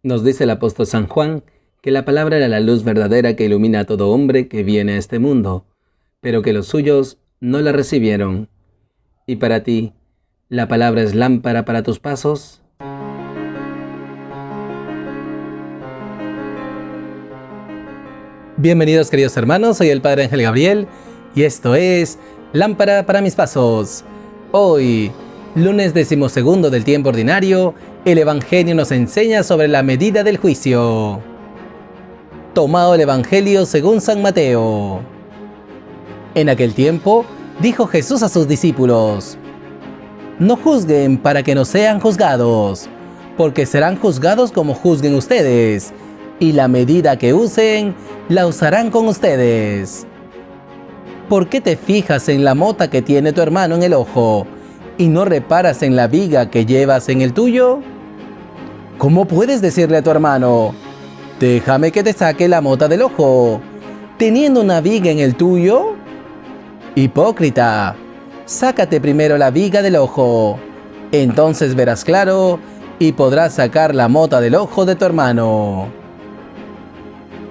Nos dice el apóstol San Juan que la palabra era la luz verdadera que ilumina a todo hombre que viene a este mundo, pero que los suyos no la recibieron. ¿Y para ti, la palabra es lámpara para tus pasos? Bienvenidos, queridos hermanos, soy el Padre Ángel Gabriel y esto es Lámpara para mis pasos. Hoy, lunes 12º del tiempo ordinario, el Evangelio nos enseña sobre la medida del juicio. Tomado el Evangelio según San Mateo. En aquel tiempo, dijo Jesús a sus discípulos: No juzguen para que no sean juzgados, porque serán juzgados como juzguen ustedes, y la medida que usen, la usarán con ustedes. ¿Por qué te fijas en la mota que tiene tu hermano en el ojo, y no reparas en la viga que llevas en el tuyo? ¿Cómo puedes decirle a tu hermano: déjame que te saque la mota del ojo, teniendo una viga en el tuyo? Hipócrita, sácate primero la viga del ojo, entonces verás claro y podrás sacar la mota del ojo de tu hermano.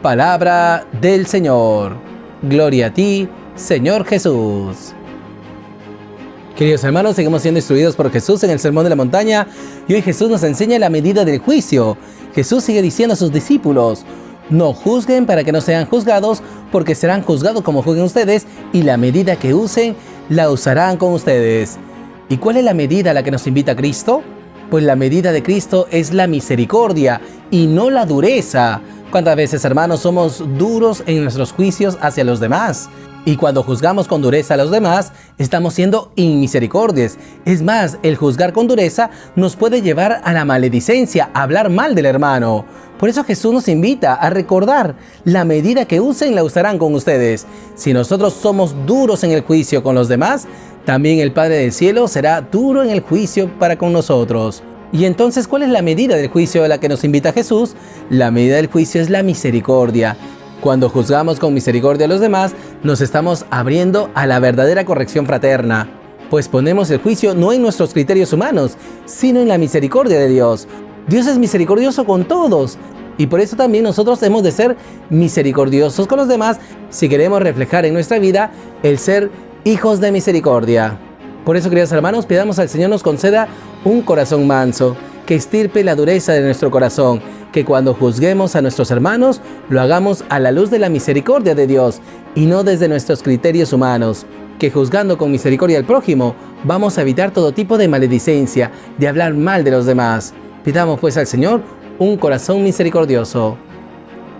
Palabra del Señor. Gloria a ti, Señor Jesús. Queridos hermanos, seguimos siendo instruidos por Jesús en el Sermón de la Montaña y hoy Jesús nos enseña la medida del juicio. Jesús sigue diciendo a sus discípulos: no juzguen para que no sean juzgados, porque serán juzgados como juzguen ustedes, y la medida que usen, la usarán con ustedes. ¿Y cuál es la medida a la que nos invita Cristo? Pues la medida de Cristo es la misericordia y no la dureza. ¿Cuántas veces, hermanos, somos duros en nuestros juicios hacia los demás? Y cuando juzgamos con dureza a los demás, estamos siendo inmisericordias. Es más, el juzgar con dureza nos puede llevar a la maledicencia, a hablar mal del hermano. Por eso Jesús nos invita a recordar: la medida que usen la usarán con ustedes. Si nosotros somos duros en el juicio con los demás, también el Padre del Cielo será duro en el juicio para con nosotros. Y entonces, ¿cuál es la medida del juicio a la que nos invita Jesús? La medida del juicio es la misericordia. Cuando juzgamos con misericordia a los demás, nos estamos abriendo a la verdadera corrección fraterna, pues ponemos el juicio no en nuestros criterios humanos, sino en la misericordia de Dios. Dios es misericordioso con todos, y por eso también nosotros hemos de ser misericordiosos con los demás si queremos reflejar en nuestra vida el ser hijos de misericordia. Por eso, queridos hermanos, pidamos al Señor nos conceda un corazón manso, que estirpe la dureza de nuestro corazón, que cuando juzguemos a nuestros hermanos, lo hagamos a la luz de la misericordia de Dios y no desde nuestros criterios humanos, que juzgando con misericordia al prójimo, vamos a evitar todo tipo de maledicencia, de hablar mal de los demás. Pidamos pues al Señor un corazón misericordioso.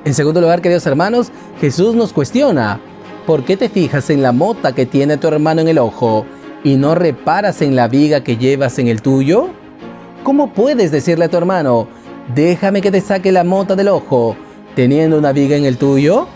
En segundo lugar, queridos hermanos, Jesús nos cuestiona: ¿por qué te fijas en la mota que tiene tu hermano en el ojo y no reparas en la viga que llevas en el tuyo? ¿Cómo puedes decirle a tu hermano: déjame que te saque la mota del ojo, teniendo una viga en el tuyo?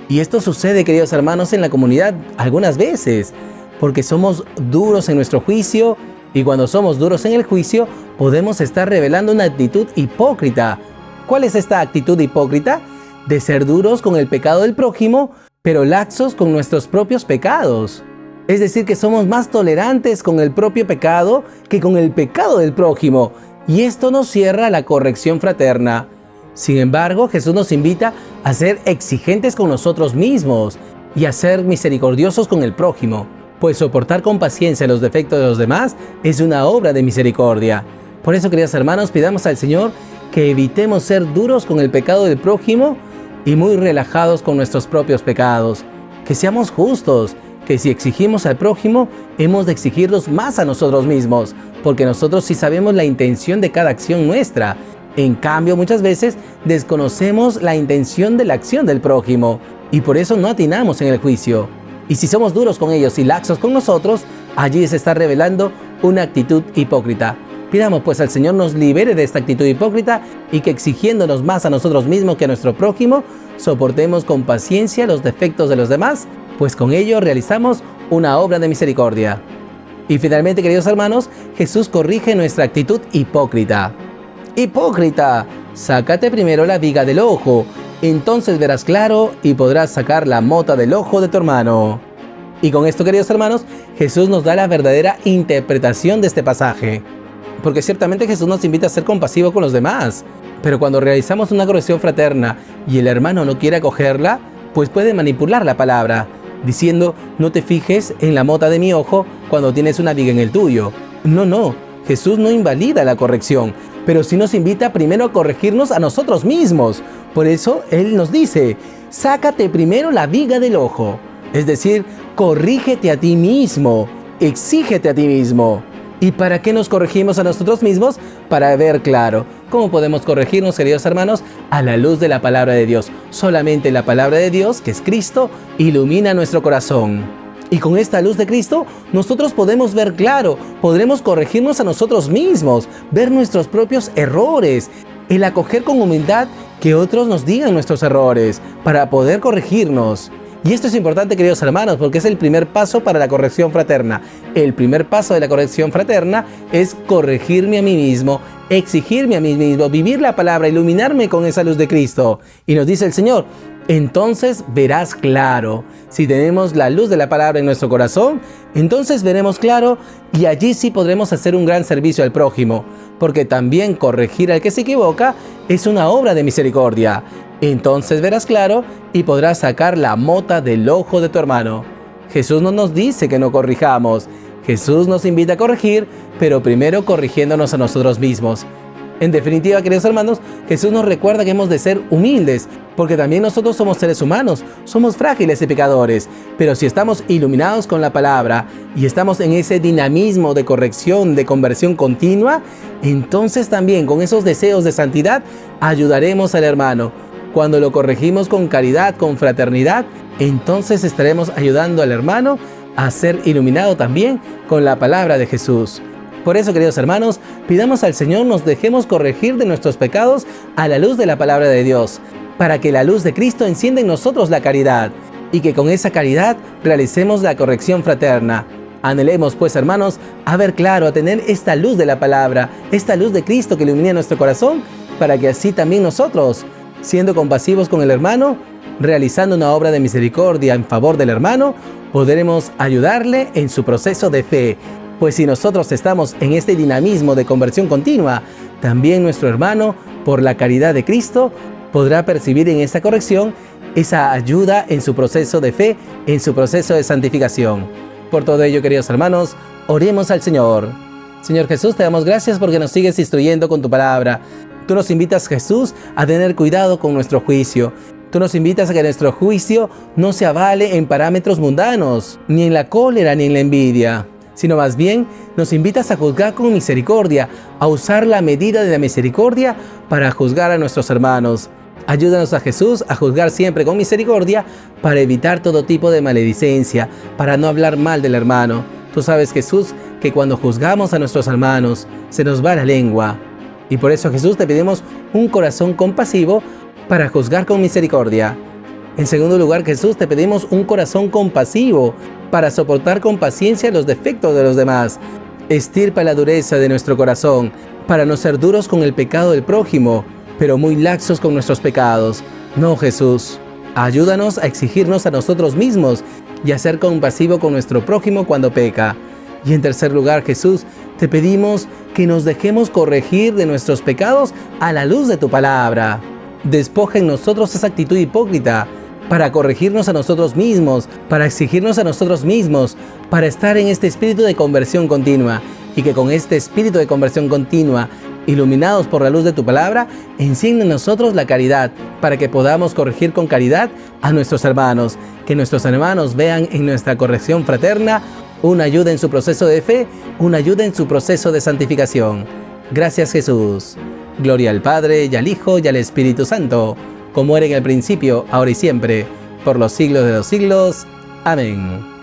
Y esto sucede, queridos hermanos, en la comunidad algunas veces, porque somos duros en nuestro juicio, y cuando somos duros en el juicio, podemos estar revelando una actitud hipócrita. ¿Cuál es esta actitud hipócrita? De ser duros con el pecado del prójimo, pero laxos con nuestros propios pecados. Es decir, que somos más tolerantes con el propio pecado que con el pecado del prójimo. Y esto nos cierra la corrección fraterna. Sin embargo, Jesús nos invita a ser exigentes con nosotros mismos y a ser misericordiosos con el prójimo, pues soportar con paciencia los defectos de los demás es una obra de misericordia. Por eso, queridos hermanos, pidamos al Señor que evitemos ser duros con el pecado del prójimo y muy relajados con nuestros propios pecados. Que seamos justos, que si exigimos al prójimo, hemos de exigirlos más a nosotros mismos, porque nosotros sí sabemos la intención de cada acción nuestra. En cambio, muchas veces desconocemos la intención de la acción del prójimo, y por eso no atinamos en el juicio. Y si somos duros con ellos y laxos con nosotros, allí se está revelando una actitud hipócrita. Pidamos pues al Señor nos libere de esta actitud hipócrita y que, exigiéndonos más a nosotros mismos que a nuestro prójimo, soportemos con paciencia los defectos de los demás, pues con ello realizamos una obra de misericordia. Y finalmente, queridos hermanos, Jesús corrige nuestra actitud hipócrita. Hipócrita, sácate primero la viga del ojo, entonces verás claro y podrás sacar la mota del ojo de tu hermano. Y con esto, queridos hermanos, Jesús nos da la verdadera interpretación de este pasaje. porque ciertamente Jesús nos invita a ser compasivos con los demás. Pero cuando realizamos una corrección fraterna y el hermano no quiere acogerla, pues puede manipular la palabra, diciendo: no te fijes en la mota de mi ojo cuando tienes una viga en el tuyo. No, Jesús no invalida la corrección, pero sí nos invita primero a corregirnos a nosotros mismos. Por eso Él nos dice: sácate primero la viga del ojo. Es decir, corrígete a ti mismo, exígete a ti mismo. ¿Y para qué nos corregimos a nosotros mismos? Para ver claro. ¿Cómo podemos corregirnos, queridos hermanos? A la luz de la palabra de Dios. Solamente la palabra de Dios, que es Cristo, ilumina nuestro corazón. Y con esta luz de Cristo, nosotros podemos ver claro, podremos corregirnos a nosotros mismos, ver nuestros propios errores, el acoger con humildad que otros nos digan nuestros errores, para poder corregirnos. Y esto es importante, queridos hermanos, porque es el primer paso para la corrección fraterna. El primer paso de la corrección fraterna es corregirme a mí mismo, exigirme a mí mismo, vivir la palabra, iluminarme con esa luz de Cristo. Y nos dice el Señor: entonces verás claro. Si tenemos la luz de la palabra en nuestro corazón, entonces veremos claro, y allí sí podremos hacer un gran servicio al prójimo, porque también corregir al que se equivoca es una obra de misericordia. Entonces verás claro y podrás sacar la mota del ojo de tu hermano. Jesús no nos dice que no corrijamos. Jesús nos invita a corregir, pero primero corrigiéndonos a nosotros mismos. En definitiva, queridos hermanos, Jesús nos recuerda que hemos de ser humildes, porque también nosotros somos seres humanos, somos frágiles y pecadores, pero si estamos iluminados con la palabra y estamos en ese dinamismo de corrección, de conversión continua, entonces también con esos deseos de santidad ayudaremos al hermano. Cuando lo corregimos con caridad, con fraternidad, entonces estaremos ayudando al hermano a ser iluminado también con la palabra de Jesús. Por eso, queridos hermanos, pidamos al Señor nos dejemos corregir de nuestros pecados a la luz de la palabra de Dios, para que la luz de Cristo encienda en nosotros la caridad, y que con esa caridad realicemos la corrección fraterna. Anhelemos, pues, hermanos, a ver claro, a tener esta luz de la palabra, esta luz de Cristo que ilumine nuestro corazón, para que así también nosotros, siendo compasivos con el hermano, realizando una obra de misericordia en favor del hermano, podremos ayudarle en su proceso de fe. Pues si nosotros estamos en este dinamismo de conversión continua, también nuestro hermano, por la caridad de Cristo, podrá percibir en esta corrección esa ayuda en su proceso de fe, en su proceso de santificación. Por todo ello, queridos hermanos, oremos al Señor. Señor Jesús, te damos gracias porque nos sigues instruyendo con tu palabra. Tú nos invitas, Jesús, a tener cuidado con nuestro juicio. Tú nos invitas a que nuestro juicio no se avale en parámetros mundanos, ni en la cólera ni en la envidia, sino más bien nos invitas a juzgar con misericordia, a usar la medida de la misericordia para juzgar a nuestros hermanos. Ayúdanos a Jesús a juzgar siempre con misericordia para evitar todo tipo de maledicencia, para no hablar mal del hermano. Tú sabes, Jesús, que cuando juzgamos a nuestros hermanos se nos va la lengua. Y por eso, Jesús, te pedimos un corazón compasivo para juzgar con misericordia. En segundo lugar, Jesús, te pedimos un corazón compasivo para soportar con paciencia los defectos de los demás. Estirpa la dureza de nuestro corazón para no ser duros con el pecado del prójimo, pero muy laxos con nuestros pecados. No, Jesús, ayúdanos a exigirnos a nosotros mismos y a ser compasivo con nuestro prójimo cuando peca. Y en tercer lugar, Jesús, te pedimos que nos dejemos corregir de nuestros pecados a la luz de tu palabra. Despoja en nosotros esa actitud hipócrita para corregirnos a nosotros mismos, para exigirnos a nosotros mismos, para estar en este espíritu de conversión continua, y que con este espíritu de conversión continua, iluminados por la luz de tu palabra, enciende en nosotros la caridad, para que podamos corregir con caridad a nuestros hermanos, que nuestros hermanos vean en nuestra corrección fraterna una ayuda en su proceso de fe, una ayuda en su proceso de santificación. Gracias, Jesús. Gloria al Padre, y al Hijo, y al Espíritu Santo, como era en el principio, ahora y siempre, por los siglos de los siglos. Amén.